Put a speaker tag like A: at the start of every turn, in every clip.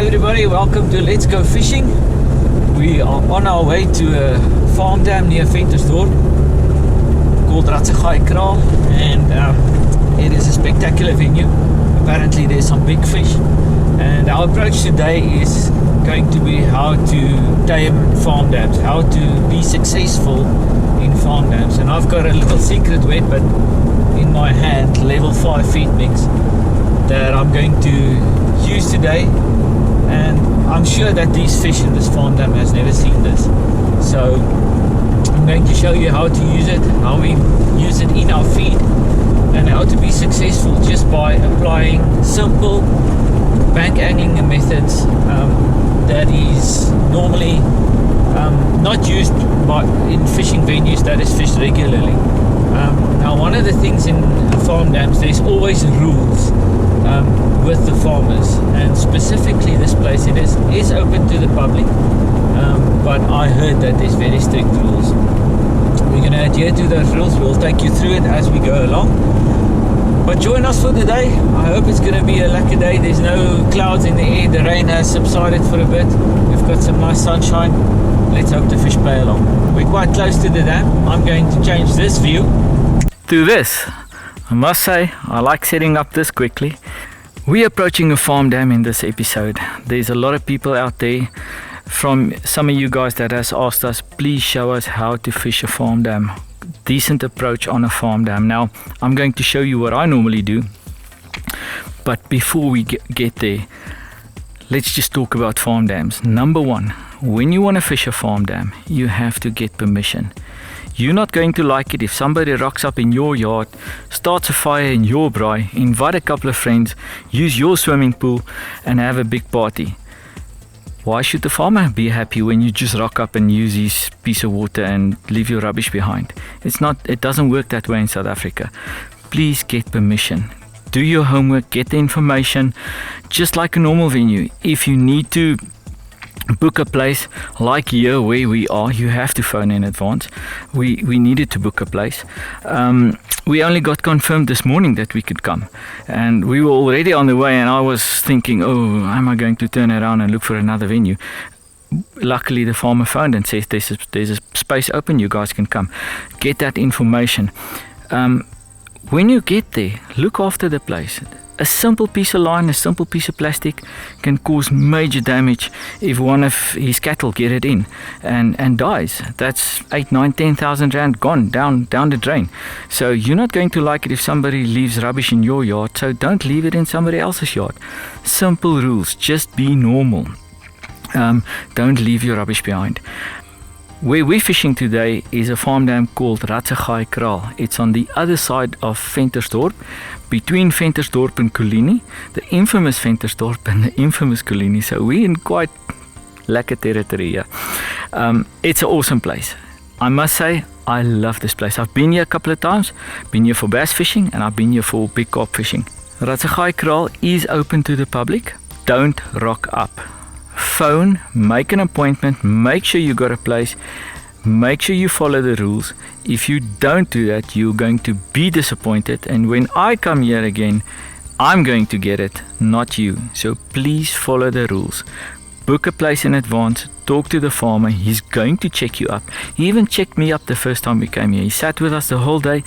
A: everybody, welcome to Let's Go Fishing. We are on our way to a farm dam near Ventersdorp called Ratsegai kraal, and it is a spectacular venue. Apparently there's some big fish, and our approach today is going to be how to tame farm dams, how to be successful in farm dams. And I've got a little secret wet but in my hand, level 5 feed mix that I'm going to use today, and I'm sure that these fish in this farm dam has never seen this. So I'm going to show you how to use it, how we use it in our feed, and how to be successful just by applying simple bank angling methods that is normally not used in fishing venues that is fished regularly. Now, one of the things in farm dams, there's always rules with the farmers, and specifically this place, it is open to the public, but I heard that there's very strict rules. We're going to adhere to those rules. We'll take you through it as we go along, but join us for the day. I hope it's going to be a lucky day. There's no clouds in the air, the rain has subsided for a bit, we've got some nice sunshine. Let's hope the fish play along. We're quite close to the dam. I'm going to change this view to this. I must say, I like setting up this quickly. We're approaching a farm dam in this episode. There's a lot of people out there, from some of you guys that has asked us, please show us how to fish a farm dam. Decent approach on a farm dam. Now, I'm going to show you what I normally do. But before we get there, let's just talk about farm dams. Number one, when you want to fish a farm dam, you have to get permission. You're not going to like it if somebody rocks up in your yard, starts a fire in your braai, invite a couple of friends, use your swimming pool and have a big party. Why should the farmer be happy when you just rock up and use his piece of water and leave your rubbish behind? It doesn't work that way in South Africa. Please get permission. Do your homework, get the information, just like a normal venue. If you need to book a place like here where we are, you have to phone in advance. We needed to book a place. We only got confirmed this morning that we could come, and we were already on the way, and I was thinking, oh, am I going to turn around and look for another venue? Luckily the farmer phoned and says there's a space open, you guys can come. Get that information. When you get there, look after the place. A simple piece of line, a simple piece of plastic can cause major damage if one of his cattle get it in and dies. That's 8, 9, 10,000 rand gone down the drain. So you're not going to like it if somebody leaves rubbish in your yard, so don't leave it in somebody else's yard. Simple rules, just be normal. Don't leave your rubbish behind. Where we're fishing today is a farm dam called Ratsegai kraal. It's on the other side of Ventersdorp, between Ventersdorp and Kulini, the infamous Ventersdorp and the infamous Kulini. So we're in quite lekker territory here. It's an awesome place. I must say, I love this place. I've been here a couple of times, been here for bass fishing, and I've been here for big carp fishing. Ratsegai kraal is open to the public. Don't rock up. Phone, make an appointment, make sure you got a place, make sure you follow the rules. If you don't do that, you're going to be disappointed, and when I come here again, I'm going to get it, not you. So please follow the rules. Book a place in advance, talk to the farmer, he's going to check you up. He even checked me up the first time we came here. He sat with us the whole day,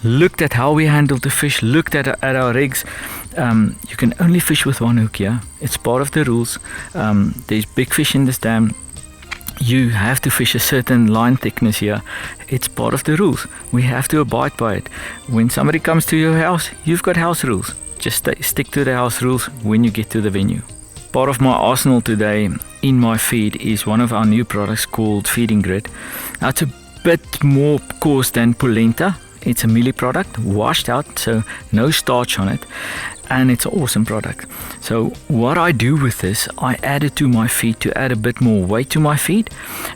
A: looked at how we handled the fish, looked at our rigs. You can only fish with one hook here. It's part of the rules. There's big fish in this dam. You have to fish a certain line thickness here. It's part of the rules. We have to abide by it. When somebody comes to your house, you've got house rules. Just stick to the house rules when you get to the venue. Part of my arsenal today in my feed is one of our new products called Feeding Grid. Now, it's a bit more coarse than polenta. It's a mealy product, washed out, so no starch on it, and it's an awesome product. So what I do with this, I add it to my feed to add a bit more weight to my feed,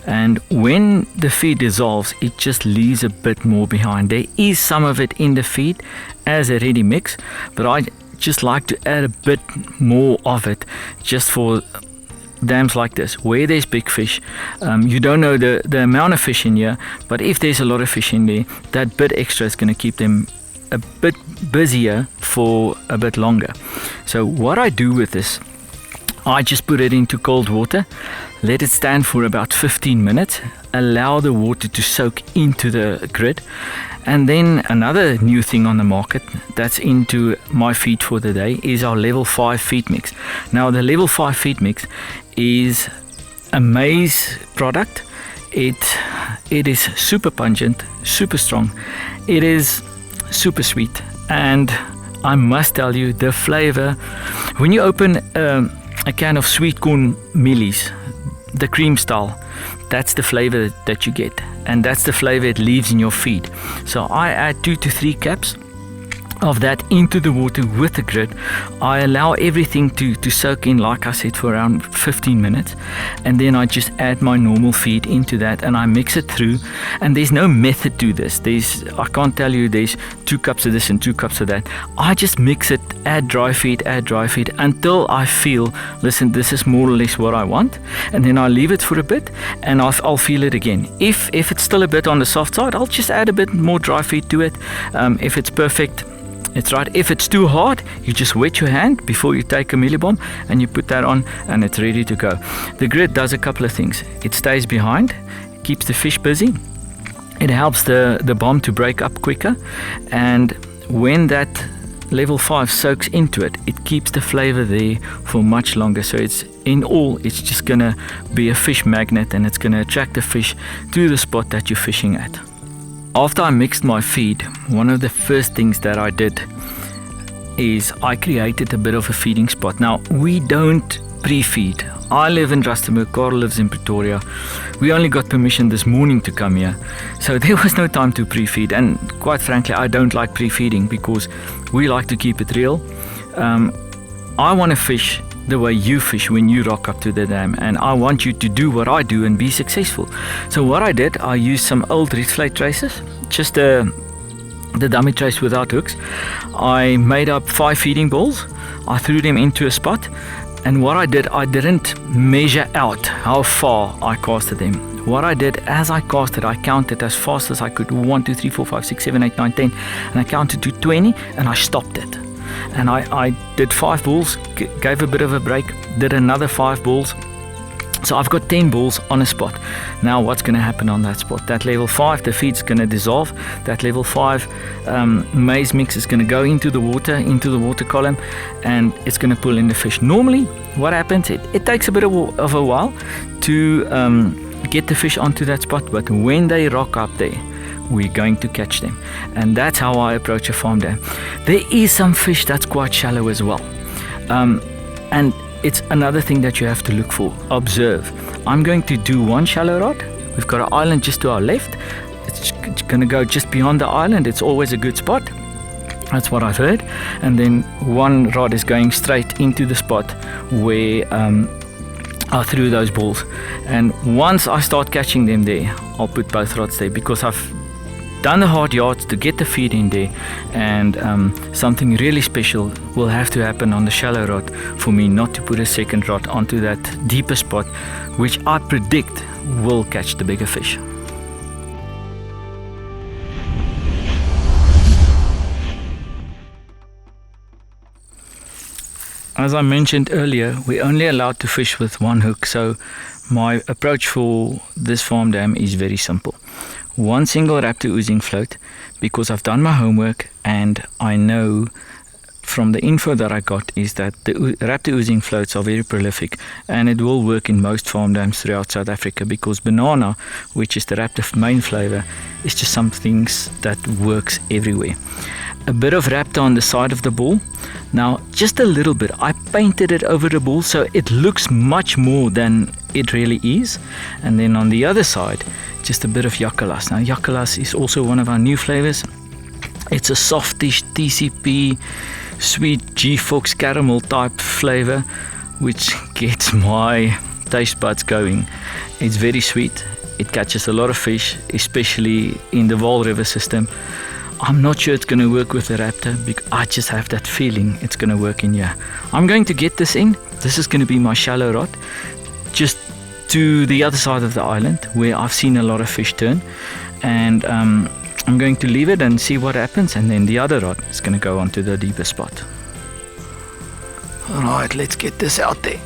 A: and when the feed dissolves, it just leaves a bit more behind. There is some of it in the feed as a ready mix, but I just like to add a bit more of it just for dams like this where there's big fish. You don't know the amount of fish in here, but if there's a lot of fish in there, that bit extra is going to keep them a bit busier for a bit longer. So what I do with this, I just put it into cold water, let it stand for about 15 minutes, allow the water to soak into the grid. And then another new thing on the market that's into my feed for the day is our level 5 feed mix. Now the level 5 feed mix is a maize product. It is super pungent, super strong. It is super sweet, and I must tell you, the flavor, when you open a can of sweet corn mealies, the cream style, that's the flavor that you get, and that's the flavor it leaves in your feed. So I add 2 to 3 caps of that into the water with the grid. I allow everything to soak in, like I said, for around 15 minutes, and then I just add my normal feed into that and I mix it through. And there's no method to this. I can't tell you there's 2 cups of this and 2 cups of that. I just mix it, add dry feed until I feel, listen, this is more or less what I want, and then I leave it for a bit and I'll feel it again. If it's still a bit on the soft side, I'll just add a bit more dry feed to it. If it's perfect, it's right. If it's too hard, you just wet your hand before you take a mealie bomb and you put that on and it's ready to go. The grid does a couple of things. It stays behind, keeps the fish busy. It helps the bomb to break up quicker, and when that level 5 soaks into it, it keeps the flavor there for much longer. So it's just gonna be a fish magnet, and it's gonna attract the fish to the spot that you're fishing at. After I mixed my feed, one of the first things that I did is I created a bit of a feeding spot. Now, we don't pre-feed. I live in Rustenburg, Carl lives in Pretoria. We only got permission this morning to come here, so there was no time to pre-feed. And quite frankly, I don't like pre-feeding because we like to keep it real. I want to fish the way you fish when you rock up to the dam, and I want you to do what I do and be successful. So what I did, I used some old red flake traces, just the dummy trace without hooks. I made up 5 feeding balls. I threw them into a spot, and what I did, I didn't measure out how far I casted them. What I did, as I casted, I counted as fast as I could, 1, 2, 3, 4, 5, 6, 7, 8, 9, 10, and I counted to 20, and I stopped it. And I did 5 balls, gave a bit of a break, did another 5 balls. So I've got 10 balls on a spot. Now what's going to happen on that spot? That level 5, the feed's going to dissolve. That level 5 maize mix is going to go into the water column, and it's going to pull in the fish. Normally what happens, it takes a bit of a while to get the fish onto that spot, but when they rock up there, we're going to catch them. And that's how I approach a farm dam. There is some fish that's quite shallow as well, and it's another thing that you have to look for. Observe. I'm going to do 1 shallow rod. We've got an island just to our left. It's going to go just beyond the island. It's always a good spot. That's what I've heard. And then 1 rod is going straight into the spot where I threw those balls. And once I start catching them there, I'll put both rods there, because I've done the hard yards to get the feed in there, and something really special will have to happen on the shallow rod for me not to put a second rod onto that deeper spot, which I predict will catch the bigger fish. As I mentioned earlier, we're only allowed to fish with 1 hook, so my approach for this farm dam is very simple. 1 single raptor oozing float, because I've done my homework and I know from the info that I got is that the raptor oozing floats are very prolific, and it will work in most farm dams throughout South Africa, because banana, which is the raptor main flavor, is just something that works everywhere. A bit of raptor on the side of the ball. Now, just a little bit. I painted it over the ball so it looks much more than it really is. And then on the other side, just a bit of yakalas. Now, yakalas is also one of our new flavors. It's a softish TCP, sweet G-Fox caramel type flavor, which gets my taste buds going. It's very sweet. It catches a lot of fish, especially in the Vaal River system. I'm not sure it's going to work with the raptor, because I just have that feeling it's going to work in here. I'm going to get this in. This is going to be my shallow rod, just to the other side of the island where I've seen a lot of fish turn, and I'm going to leave it and see what happens, and then the other rod is going to go onto the deeper spot. Alright, let's get this out there.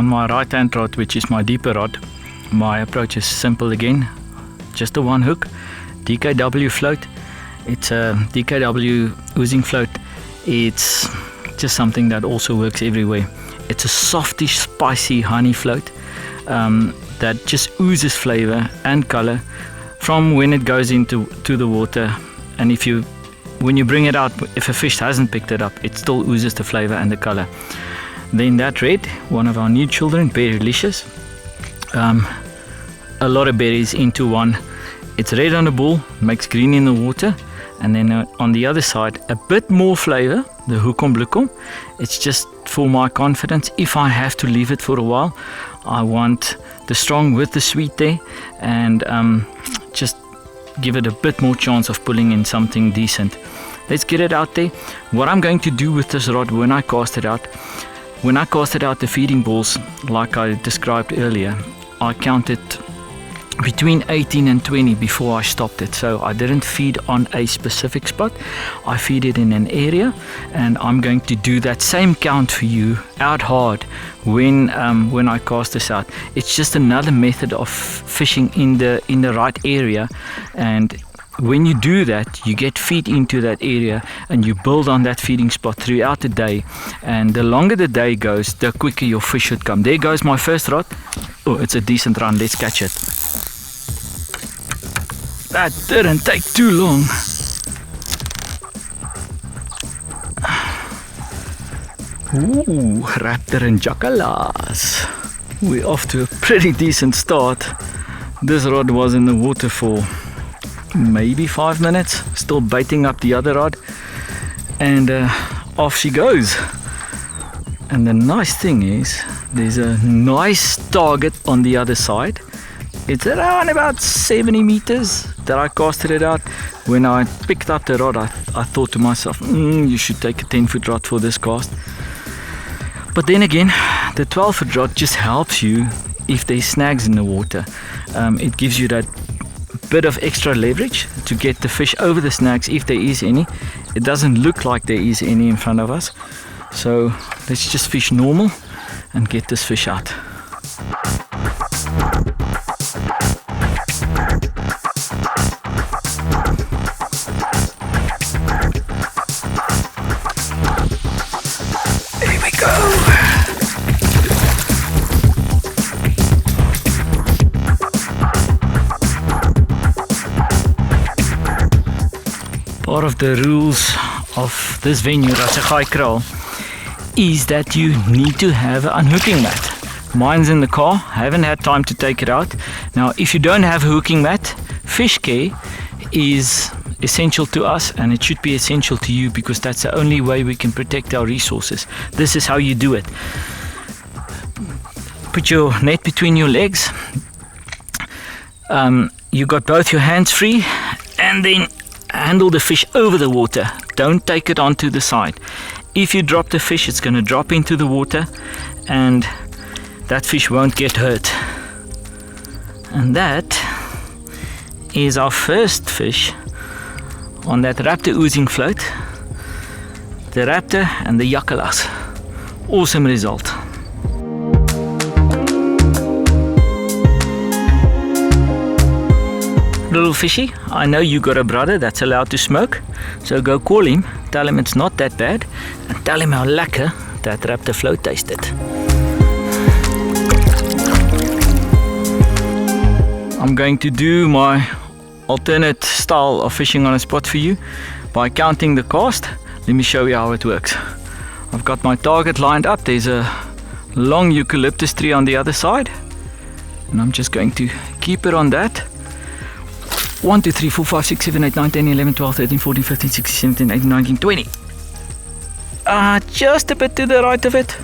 A: my right hand rod, which is my deeper rod, my approach is simple again, just a one hook, DKW float. It's a DKW oozing float. It's just something that also works everywhere. It's a softish, spicy honey float that just oozes flavor and color from when it goes into the water. And when you bring it out, if a fish hasn't picked it up, it still oozes the flavor and the color. Then that red, one of our new children, Berry Licious. A lot of berries into one. It's red on the ball, makes green in the water. And then on the other side, a bit more flavor, the Hoekom Bloekom. It's just for my confidence. If I have to leave it for a while, I want the strong with the sweet there, and just give it a bit more chance of pulling in something decent. Let's get it out there. What I'm going to do with this rod when I cast it out the feeding balls, like I described earlier, I counted between 18 and 20 before I stopped it. So I didn't feed on a specific spot, I feed it in an area, and I'm going to do that same count for you out hard when I cast this out. It's just another method of fishing in the right area, and when you do that, you get feed into that area and you build on that feeding spot throughout the day. And the longer the day goes, the quicker your fish should come. There goes my first rod. Oh, it's a decent run. Let's catch it. That didn't take too long. Ooh, raptor and jackalas. We're off to a pretty decent start. This rod was in the water for maybe 5 minutes, still baiting up the other rod, and off she goes. And the nice thing is, there's a nice target on the other side. It's around about 70 meters that I casted it out. When I picked up the rod, I thought to myself, you should take a 10-foot rod for this cast. But then again, the 12-foot rod just helps you if there's snags in the water. It gives you that bit of extra leverage to get the fish over the snags if there is any. It doesn't look like there is any in front of us. So let's just fish normal and get this fish out. Here we go. Part of the rules of this venue, Ratsegai kraal, is that you need to have an unhooking mat. Mine's in the car, haven't had time to take it out. Now, if you don't have a hooking mat, fish care is essential to us, and it should be essential to you, because that's the only way we can protect our resources. This is how you do it. Put your net between your legs. You got both your hands free, and then handle the fish over the water. Don't take it onto the side. If you drop the fish, it's going to drop into the water, and that fish won't get hurt. And that is our first fish on that raptor oozing float. The raptor and the jackalas. Awesome result. Little fishy, I know you got a brother that's allowed to smoke, so go call him, tell him it's not that bad, and tell him how lekker that raptor float tasted. I'm going to do my alternate style of fishing on a spot for you by counting the cast. Let me show you how it works. I've got my target lined up. There's a long eucalyptus tree on the other side, and I'm just going to keep it on that. 1, 2, 3, 4, 5, 6, 7, 8, 9, 10, 11, 12, 13, 14, 15, 16, 17, 18, 19, 20. Just a bit to the right of it.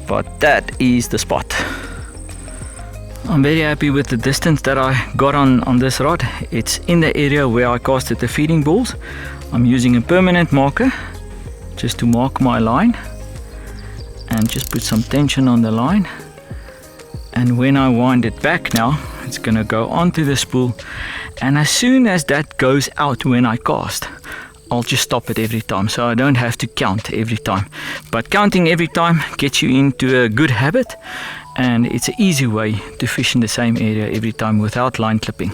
A: But that is the spot. I'm very happy with the distance that I got on this rod. It's in the area where I casted the feeding balls. I'm using a permanent marker just to mark my line and just put some tension on the line. And when I wind it back now, it's going to go onto the spool, and as soon as that goes out when I cast, I'll just stop it every time, so I don't have to count every time. But counting every time gets you into a good habit, and it's an easy way to fish in the same area every time without line clipping.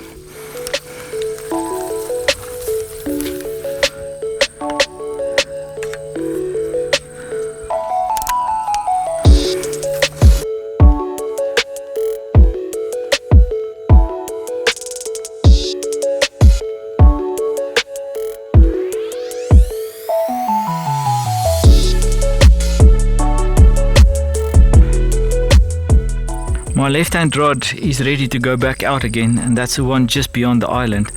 A: My left-hand rod is ready to go back out again, and that's the one just beyond the island.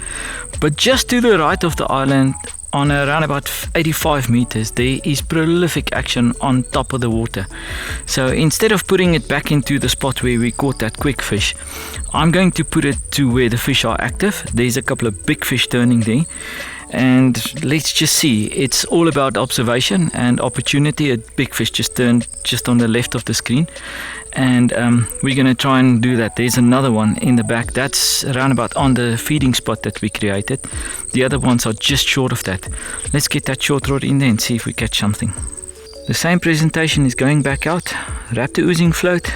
A: But just to the right of the island, on around about 85 meters, there is prolific action on top of the water. So instead of putting it back into the spot where we caught that quick fish, I'm going to put it to where the fish are active. There's a couple of big fish turning there. And let's just see, it's all about observation and opportunity. A big fish just turned just on the left of the screen, and we're going to try and do that. There's another one in the back that's around about on the feeding spot that we created. The other ones are just short of that. Let's get that short rod in there and see if we catch something. The same presentation is going back out. Raptor oozing float,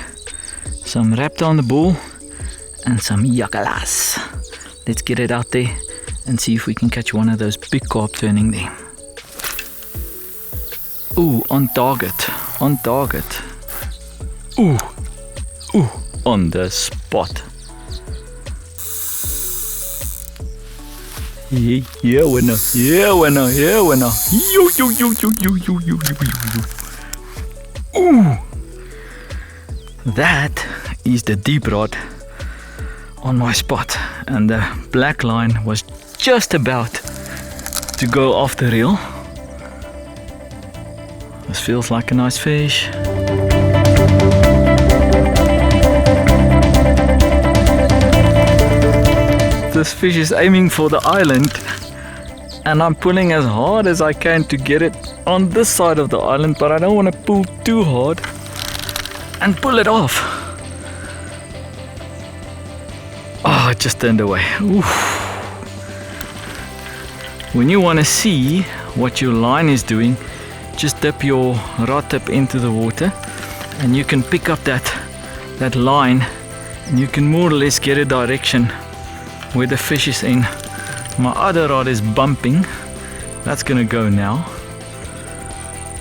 A: some raptor on the ball, and some yakalas. Let's get it out there and see if we can catch one of those big carp turning there. Ooh, on target, on target. Ooh, ooh, on the spot. Yeah, winner, yeah, winner, yeah, winner. Yo, yo, yo, yo, yo, yo, yo, yo, yo. Ooh, that is the deep rod on my spot, and the black line was just about to go off the reel. This feels like a nice fish. This fish is aiming for the island, and I'm pulling as hard as I can to get it on this side of the island, but I don't want to pull too hard and pull it off. Oh, it just turned away. Oof. When you want to see what your line is doing, just dip your rod tip into the water, and you can pick up that line, and you can more or less get a direction where the fish is in. My other rod is bumping. That's gonna go now,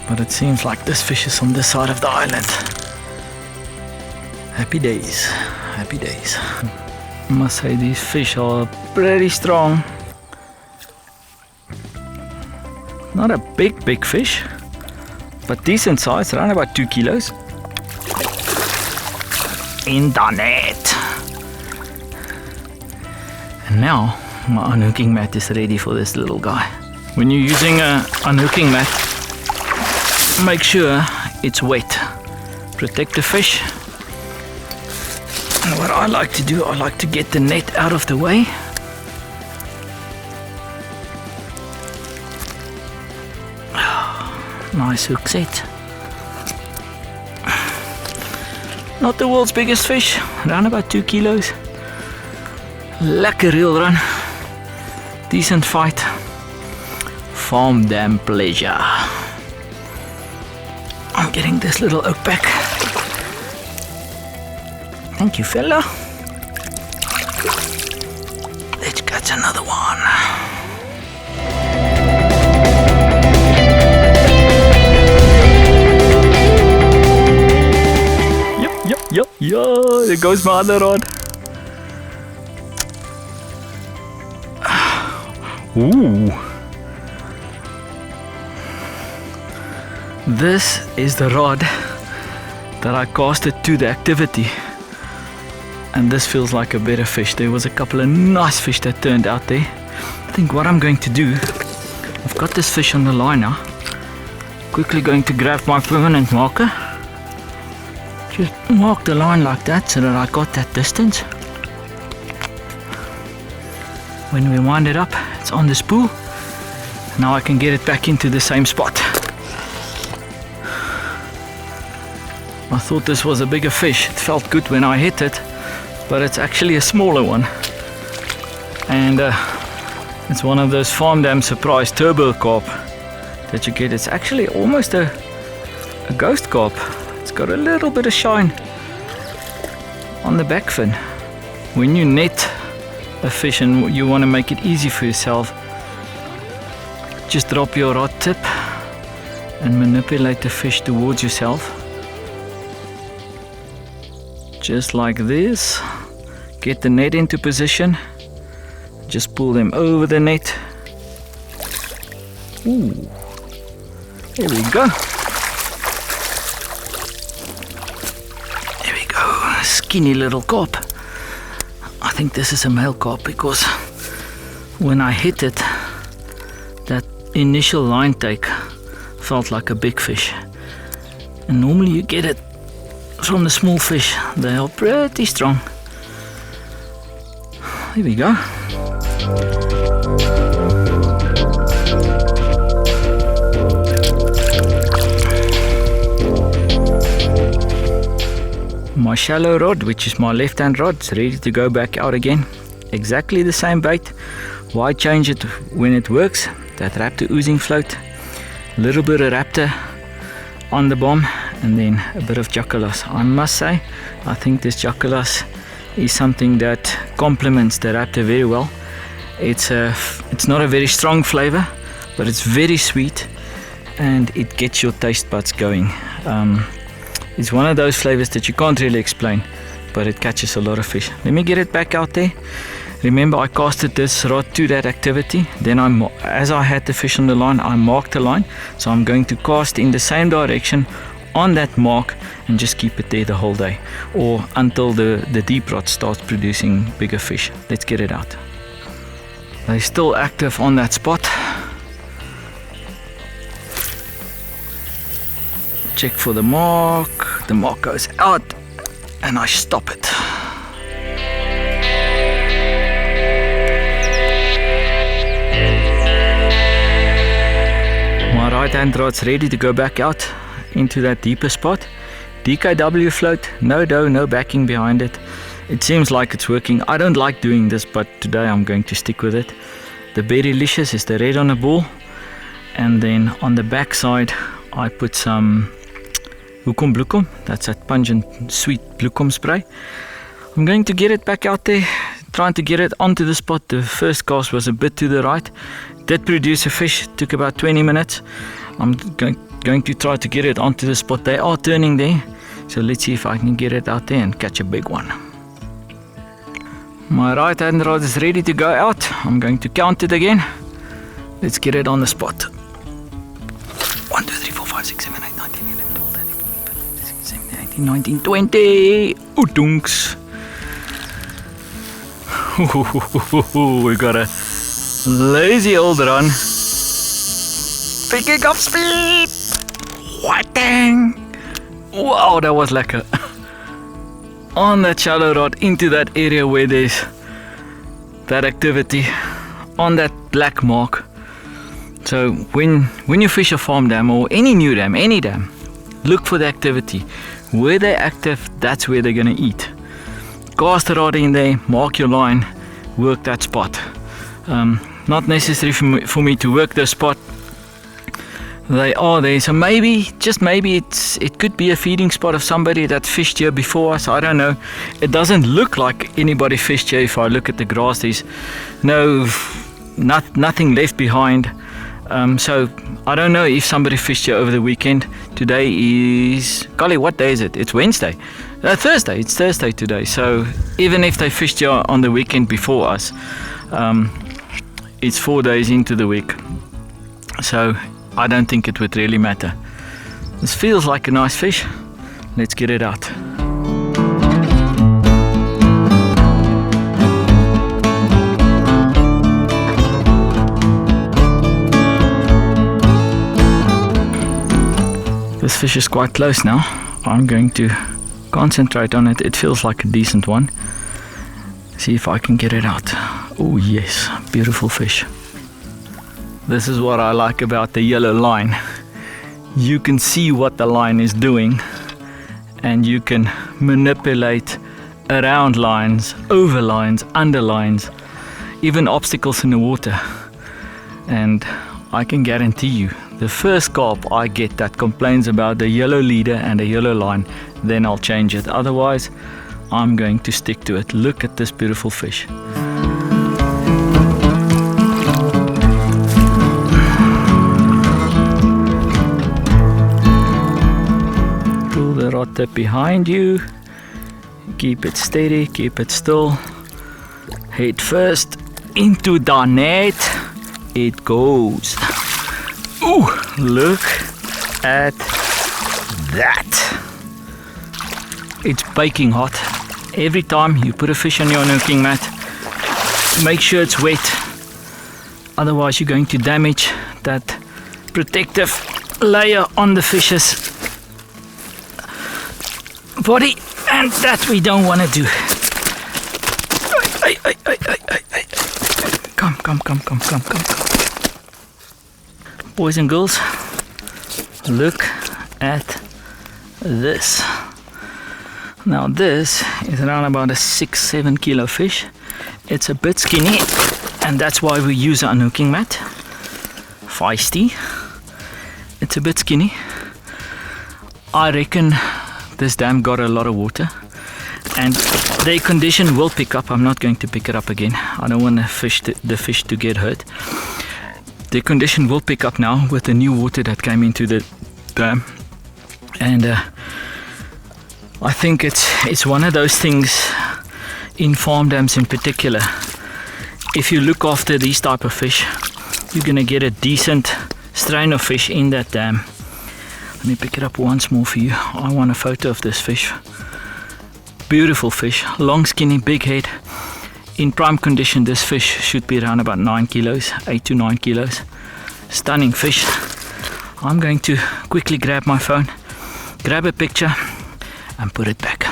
A: but it seems like this fish is on this side of the island. Happy days, happy days. I must say these fish are pretty strong. Not a big fish, but decent size, around about 2 kilos. In the net. And now my unhooking mat is ready for this little guy. When you're using an unhooking mat, make sure it's wet. Protect the fish. And what I like to do, I like to get the net out of the way. Nice hook set. Not the world's biggest fish, around about 2 kilos. Lekker reel run. Decent fight. Farm Dam pleasure. I'm getting this little oak back. Thank you, fella. Let's catch another one. Yep, there goes my other rod. Ooh. This is the rod that I casted to the activity. And this feels like a better fish. There was a couple of nice fish that turned out there. I think what I'm going to do, I've got this fish on the line now. Quickly going to grab my permanent marker. Just mark the line like that so that I got that distance. When we wind it up, it's on the spool. Now I can get it back into the same spot. I thought this was a bigger fish. It felt good when I hit it, but it's actually a smaller one. And It's one of those farm dam surprise turbo carp that you get. It's actually almost a ghost carp. It's got a little bit of shine on the back fin. When you net a fish and you want to make it easy for yourself, just drop your rod tip and manipulate the fish towards yourself. Just like this. Get the net into position. Just pull them over the net. Ooh. There we go. There we go. Skinny little carp. I think this is a male carp because when I hit it, that initial line take felt like a big fish. And normally you get it from the small fish. They are pretty strong. Here we go. My shallow rod, which is my left hand rod, is ready to go back out again. Exactly the same bait. Why change it when it works? That raptor oozing float, a little bit of raptor on the bomb, and then a bit of jackalas. I must say, I think this jackalas is something that complements the raptor very well. It's not a very strong flavor, but it's very sweet and it gets your taste buds going. It's one of those flavors that you can't really explain, but it catches a lot of fish. Let me get it back out there. Remember, I casted this rod to that activity. Then as I had the fish on the line, I marked the line. So I'm going to cast in the same direction on that mark and just keep it there the whole day, or until the deep rod starts producing bigger fish. Let's get it out. They're still active on that spot. Check for the mark. The mark goes out and I stop it. My right hand rod's ready to go back out into that deeper spot. DKW float, no dough, no backing behind it. It seems like it's working. I don't like doing this, but today I'm going to stick with it. The Berrylicious is the red on the ball, and then on the back side I put some Hoekom Bloekom. That's that pungent sweet Bloekom spray. I'm going to get it back out there, trying to get it onto the spot. The first cast was a bit to the right. Did produce a fish, took about 20 minutes. I'm going to try to get it onto the spot. They are turning there, so let's see if I can get it out there and catch a big one. My right hand rod is ready to go out. I'm going to count it again. Let's get it on the spot. 1, 2, 3, 4, 5, 6, 7, 8, 9, 10, 11, 12, 13, 14, 15, 16, 17, 18, 19, 20. Oetonks. We got a lazy old run. Picking up speed. What dang. Wow, that was lekker. On that shallow rod into that area where there's that activity, on that black mark. So when you fish a farm dam or any new dam, any dam, look for the activity. Where they're active, that's where they're going to eat. Cast the rod in there, mark your line, work that spot. Not necessary for me to work the spot. They are there, so maybe, just maybe, it could be a feeding spot of somebody that fished here before us. I don't know. It doesn't look like anybody fished here. If I look at the grass, there's nothing left behind. So I don't know if somebody fished here over the weekend. Today is, golly, what day is it? It's Wednesday. Thursday. It's Thursday today. So even if they fished here on the weekend before us, it's 4 days into the week. So I don't think it would really matter. This feels like a nice fish. Let's get it out. This fish is quite close now. I'm going to concentrate on it. It feels like a decent one. See if I can get it out. Oh yes, beautiful fish. This is what I like about the yellow line. You can see what the line is doing, and you can manipulate around lines, over lines, under lines. even obstacles in the water. And I can guarantee you, the first carp I get that complains about the yellow leader and the yellow line, then I'll change it. Otherwise, I'm going to stick to it. Look at this beautiful fish. Pull the rod tip behind you. Keep it steady, keep it still. Head first into the net. It goes. Ooh, look at that. It's baking hot. Every time you put a fish on your hooking mat, make sure it's wet. Otherwise you're going to damage that protective layer on the fish's body, and that we don't want to do. Come. Boys and girls, look at this. Now this is around about a 6-7 kilo fish. It's a bit skinny, and that's why we use an unhooking mat. Feisty. It's a bit skinny. I reckon this dam got a lot of water, and the condition will pick up. I'm not going to pick it up again. I don't want the fish to get hurt. The condition will pick up now with the new water that came into the dam, and I think it's one of those things in farm dams in particular. If you look after these type of fish, you're gonna get a decent strain of fish in that dam. Let me pick it up once more for you. I want a photo of this fish. Beautiful fish, long, skinny, big head. In prime condition, this fish should be around about 9 kilos, 8 to 9 kilos. Stunning fish. I'm going to quickly grab my phone, grab a picture, and put it back.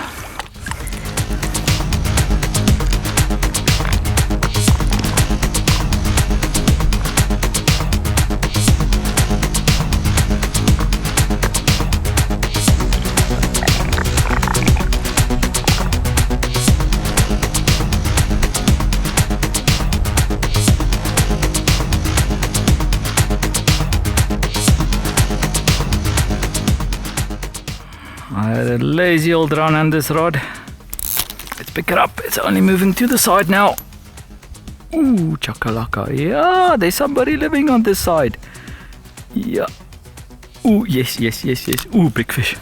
A: I had a lazy old run on this rod. Let's pick it up. It's only moving to the side now. Ooh, chakalaka. Yeah, there's somebody living on this side. Yeah. Ooh, yes. Ooh, big fish.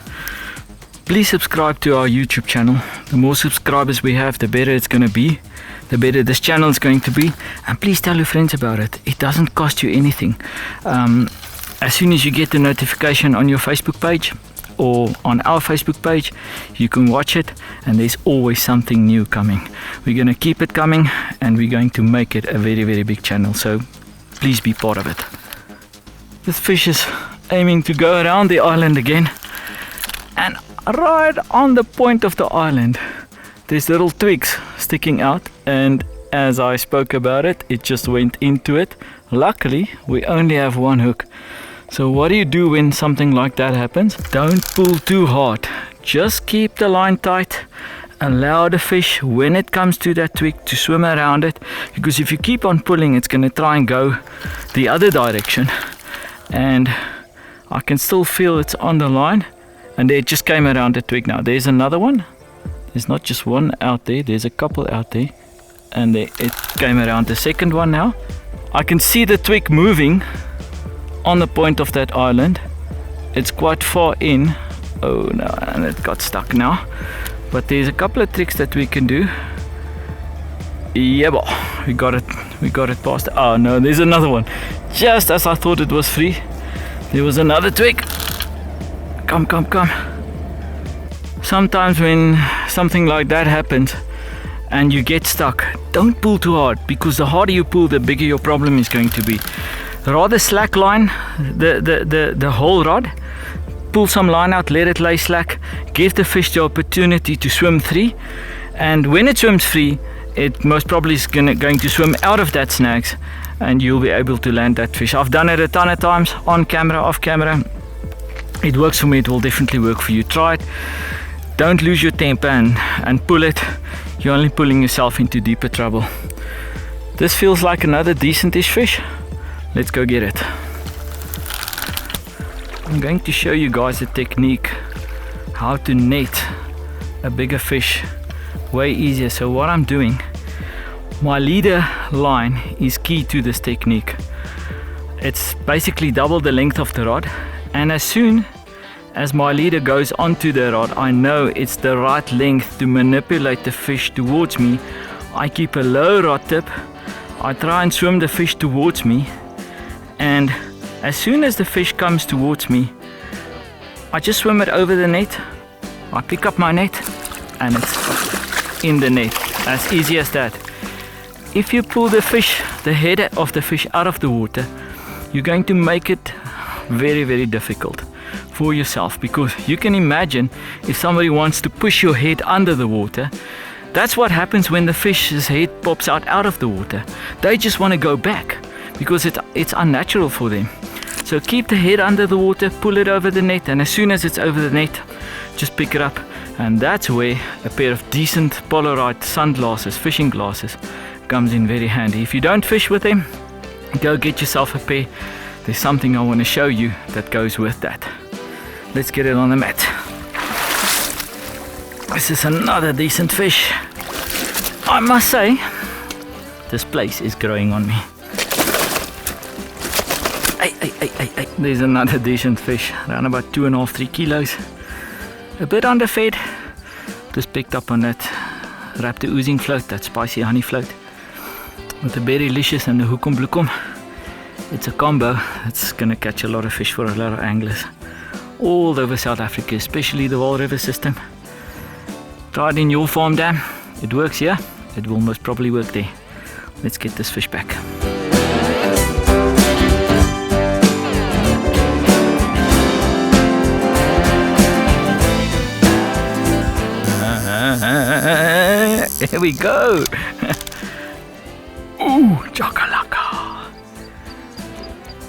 A: Please subscribe to our YouTube channel. The more subscribers we have, the better it's going to be. The better this channel is going to be. And please tell your friends about it. It doesn't cost you anything. As soon as you get the notification on your Facebook page, or on our Facebook page, you can watch it, and there's always something new coming. We're going to keep it coming, and we're going to make it a very, very big channel, so please be part of it. This fish is aiming to go around the island again, and right on the point of the island there's little twigs sticking out, and as I spoke about it, it just went into it. Luckily we only have one hook. So what do you do when something like that happens? Don't pull too hard. Just keep the line tight. Allow the fish, when it comes to that twig, to swim around it. Because if you keep on pulling, it's going to try and go the other direction. And I can still feel it's on the line. And it just came around the twig now. There's another one. There's not just one out there. There's a couple out there. And it came around the second one now. I can see the twig moving on the point of that island. It's quite far in. Oh no, and it got stuck now. But there's a couple of tricks that we can do. Yeah, we got it past. Oh no, there's another one. Just as I thought it was free, there was another twig. Come. Sometimes when something like that happens and you get stuck, don't pull too hard, because the harder you pull, the bigger your problem is going to be. Rather slack line the whole rod, pull some line out, let it lay slack, give the fish the opportunity to swim free, and when it swims free, it most probably is going to swim out of that snags, and you'll be able to land that fish. I've done it a ton of times, on camera, off camera. It works for me. It will definitely work for you. Try it. Don't lose your temper and pull it. You're only pulling yourself into deeper trouble. This feels like another decentish fish. Let's go get it. I'm going to show you guys a technique how to net a bigger fish way easier. So what I'm doing, my leader line is key to this technique. It's basically double the length of the rod, and as soon as my leader goes onto the rod, I know it's the right length to manipulate the fish towards me. I keep a low rod tip, I try and swim the fish towards me, and as soon as the fish comes towards me, I just swim it over the net. I pick up my net and it's in the net. As easy as that. If you pull the fish, the head of the fish out of the water, you're going to make it very, very difficult for yourself, because you can imagine if somebody wants to push your head under the water, that's what happens when the fish's head pops out of the water. They just want to go back because it's unnatural for them. So keep the head under the water, pull it over the net, and as soon as it's over the net, just pick it up. And that's where a pair of decent Polaroid sunglasses, fishing glasses, comes in very handy. If you don't fish with them, go get yourself a pair. There's something I want to show you that goes with that. Let's get it on the mat. This is another decent fish. I must say, this place is growing on me. Hey. There's another decent fish, around about 2.5-3 kilos. A bit underfed. Just picked up on that raptor oozing float, that spicy honey float, with the berry licious and the hoekom bloekom. It's a combo that's gonna catch a lot of fish for a lot of anglers all over South Africa, especially the Vaal River system. Try it in your farm dam. It works here, it will most probably work there. Let's get this fish back. Here we go. Ooh, chakalaka.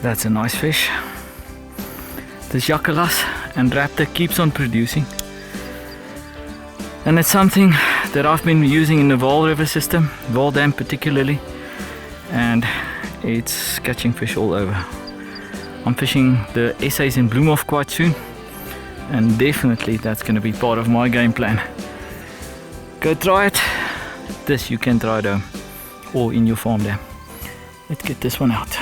A: That's a nice fish. This jakalas and raptor keeps on producing, and it's something that I've been using in the Vaal River system, Vaal Dam particularly, and it's catching fish all over. I'm fishing the essays in Bloemhof quite soon, and definitely that's going to be part of my game plan. Go try it. This you can try at home or in your farm dam. Let's get this one out.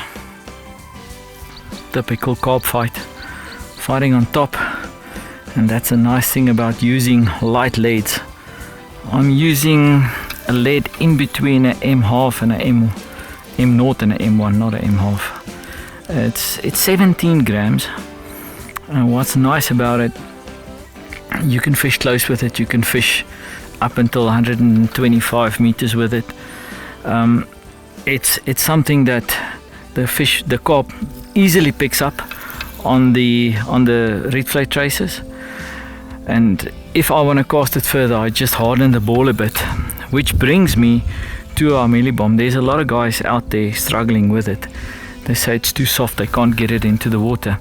A: Typical carp fight, fighting on top, and that's a nice thing about using light leads. I'm using a lead in between an M1/2 and an M0 and an M1, not an M1/2. It's 17 grams, and what's nice about it, you can fish close with it, you can fish up until 125 meters with it. It's something that the carp easily picks up on the red flag traces, and if I want to cast it further, I just harden the ball a bit, which brings me to our mealie bomb. There's a lot of guys out there struggling with it. They say it's too soft, they can't get it into the water,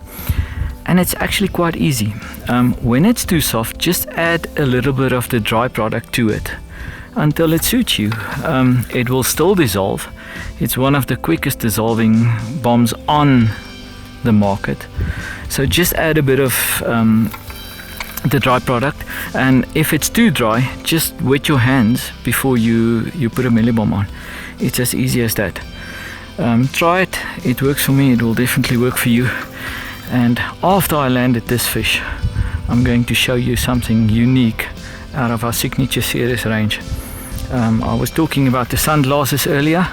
A: and it's actually quite easy. When it's too soft, just add a little bit of the dry product to it until it suits you. It will still dissolve. It's one of the quickest dissolving bombs on the market, so just add a bit of the dry product, and if it's too dry, just wet your hands before you put a mealie bomb on. It's as easy as that. Try it, it works for me, it will definitely work for you. And after I landed this fish, I'm going to show you something unique out of our signature series range. I was talking about the sunglasses earlier,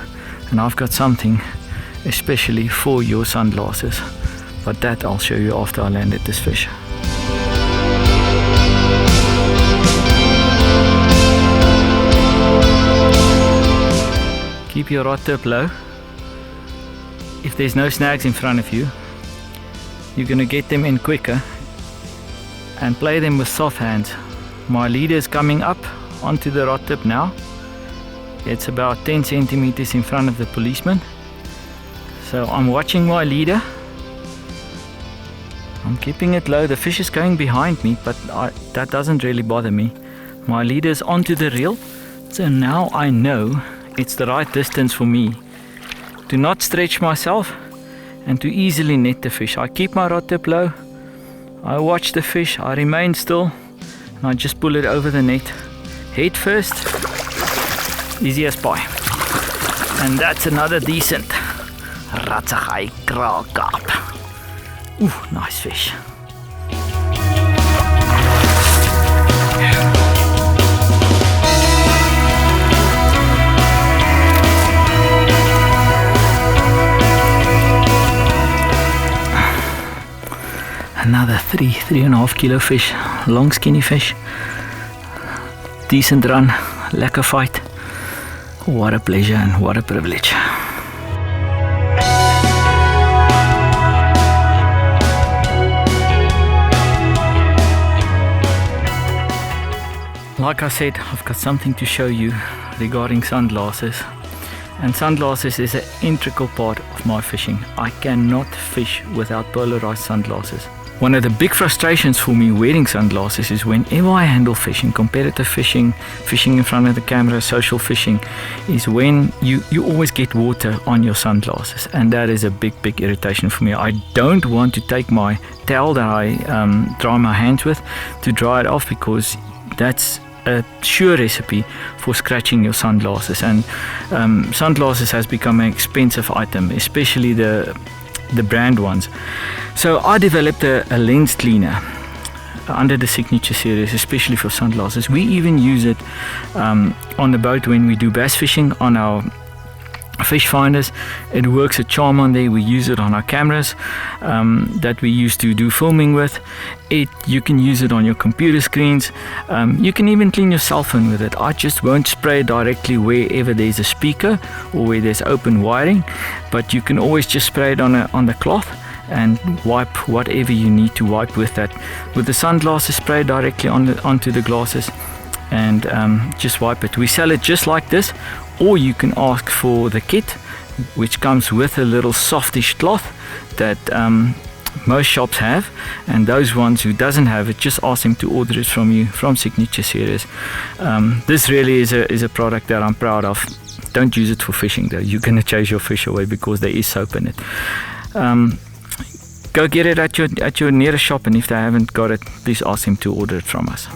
A: and I've got something especially for your sunglasses, but that I'll show you after I landed this fish. Keep your rod tip low. If there's no snags in front of you, you're going to get them in quicker, and play them with soft hands. My leader is coming up onto the rod tip now. It's about 10 centimeters in front of the policeman. So I'm watching my leader. I'm keeping it low. The fish is going behind me, but that doesn't really bother me. My leader is onto the reel, so now I know It's the right distance for me to not stretch myself and to easily net the fish. I keep my rod tip low, I watch the fish, I remain still, and I just pull it over the net. Head first, easy as pie. And that's another decent Ratsegai kraal carp. Ooh, nice fish. Another 3.5 kilo fish, long skinny fish. Decent run, lekker fight. What a pleasure and what a privilege. Like I said, I've got something to show you regarding sunglasses. And sunglasses is an integral part of my fishing. I cannot fish without polarized sunglasses. One of the big frustrations for me wearing sunglasses is whenever I handle fishing, competitive fishing, fishing in front of the camera, social fishing, is when you always get water on your sunglasses, and that is a big irritation for me. I don't want to take my towel that I dry my hands with to dry it off, because that's a sure recipe for scratching your sunglasses. And sunglasses has become an expensive item, especially the brand ones. So I developed a lens cleaner under the Signature series, especially for sunglasses. We even use it on the boat when we do bass fishing on our fish finders. It works a charm on there. We use it on our cameras that we used to do filming with. You can use it on your computer screens. You can even clean your cell phone with it. I just won't spray directly wherever there's a speaker or where there's open wiring, but you can always just spray it on the cloth and wipe whatever you need to wipe with that. With the sunglasses, spray directly onto the glasses and just wipe it. We sell it just like this, or you can ask for the kit, which comes with a little softish cloth that most shops have, and those ones who doesn't have it, just ask them to order it from you, from Signature series. This really is a product that I'm proud of. Don't use it for fishing though. You're gonna chase your fish away because there is soap in it. Go get it at your nearest shop, and if they haven't got it, please ask them to order it from us.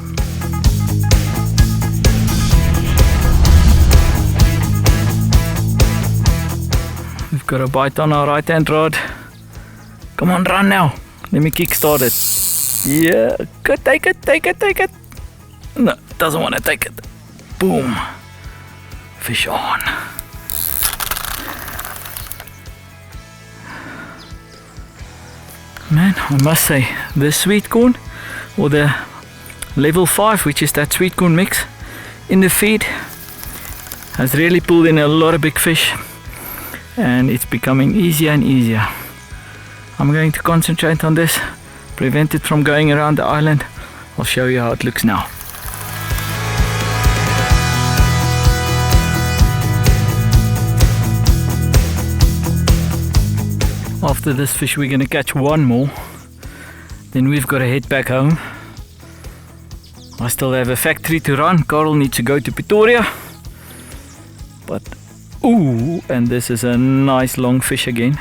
A: We've got a bite on our right hand rod. Come on, run now. Let me kickstart it. Yeah, good, take it. No, doesn't want to take it. Boom. Fish on. Man, I must say, the sweet corn, or the level 5, which is that sweet corn mix in the feed, has really pulled in a lot of big fish, and it's becoming easier and easier. I'm going to concentrate on this, prevent it from going around the island. I'll show you how it looks now. After this fish we're going to catch one more, then we've got to head back home. I still have a factory to run. Carl needs to go to Pretoria. But ooh, and this is a nice long fish again.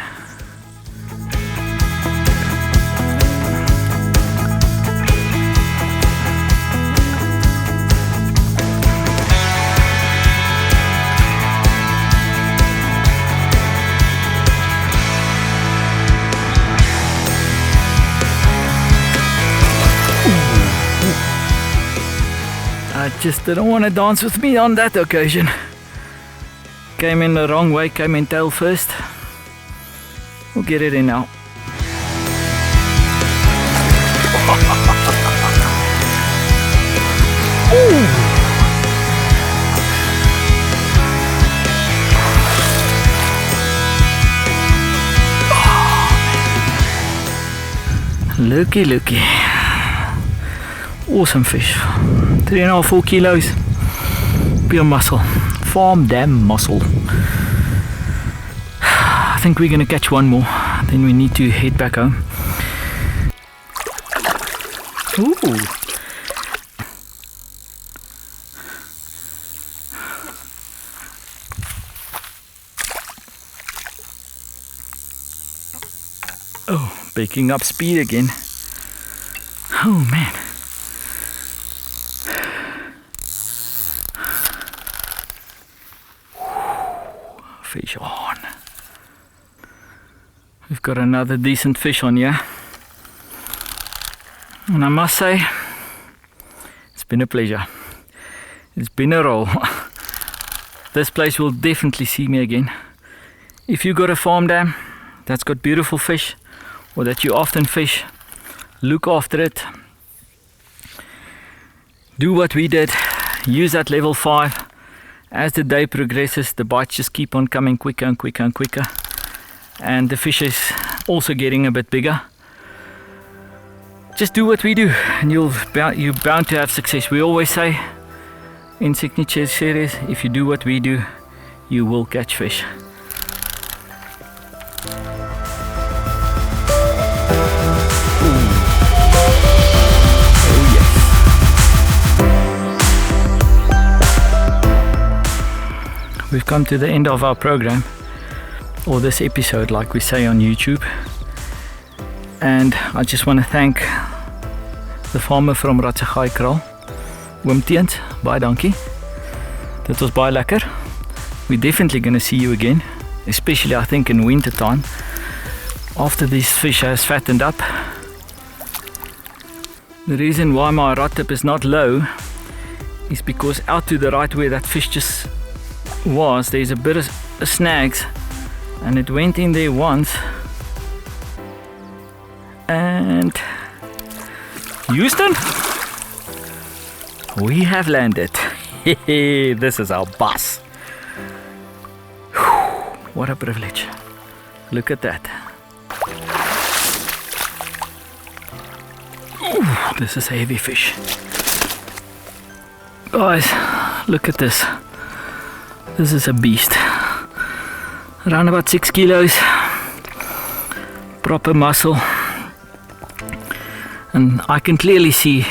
A: I just didn't want to dance with me on that occasion. Came in the wrong way, came in tail first. We'll get it in now. Looky. Awesome fish. 3.5, 4 kilos. Pure muscle. Farm dam muscle. I think we're gonna catch one more. Then we need to head back home. Ooh. picking up speed again. Oh man. Fish on. We've got another decent fish on here. And I must say, it's been a pleasure. It's been a roll. This place will definitely see me again. If you got a farm dam that's got beautiful fish, or that you often fish, look after it. Do what we did. Use that level 5. As the day progresses, the bites just keep on coming quicker and quicker and quicker. And the fish is also getting a bit bigger. Just do what we do and you're bound to have success. We always say in Signature Series, if you do what we do, you will catch fish. We've come to the end of our program, or this episode like we say on YouTube, and I just want to thank the farmer from Ratsegai kraal. Oom Teens, baie dankie. Dit was baie lekker. We're definitely going to see you again, especially I think in winter time, after these fish has fattened up. The reason why my rod tip is not low is because out to the right where that fish just was, there's a bit of snags, and it went in there once, and Houston, we have landed. This is our boss. What a privilege. Look at that. Ooh, this is a heavy fish. Guys, look at this. This is a beast. Around about 6 kilos. Proper muscle. And I can clearly see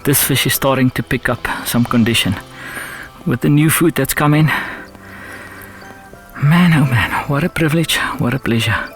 A: this fish is starting to pick up some condition with the new food that's coming. Man, oh man, what a privilege, what a pleasure.